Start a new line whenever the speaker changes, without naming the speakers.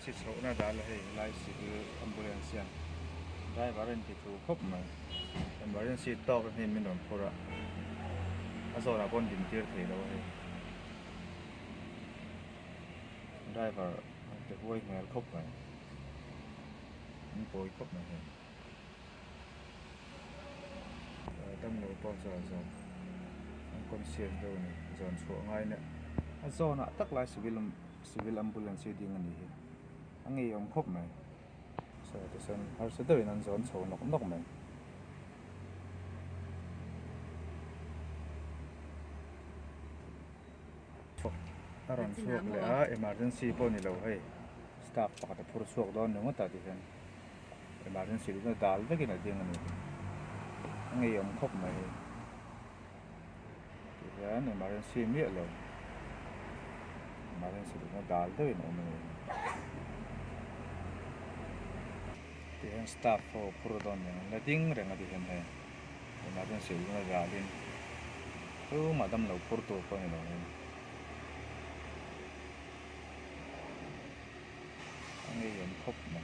emergency so na dal hai lai civil ambulance yan driver in ti thu khop ma emergency talk ni min on pura aso na bon din tir thei lo hai driver te hoi ngel khop ma poi khop ma hai tâm lo po zo zo ang conscious do ni zon chu ngai ne aso na tak lai civil ambulance ding ani hi angi yom khop mai so to san har se do nan zon chho nok mai aron suak le a emergency po ni lo hai staff pakata phur suak don nong ta ti hen emergency na dal vekin a ding ani angi yom khop mai ti hian emergency mi lo emergency na dal vekin om ni ti hian staff po phur don na ding reng a ti hen hai emergency na dalin madam lo phur to po ni lo anh ấy khóc mà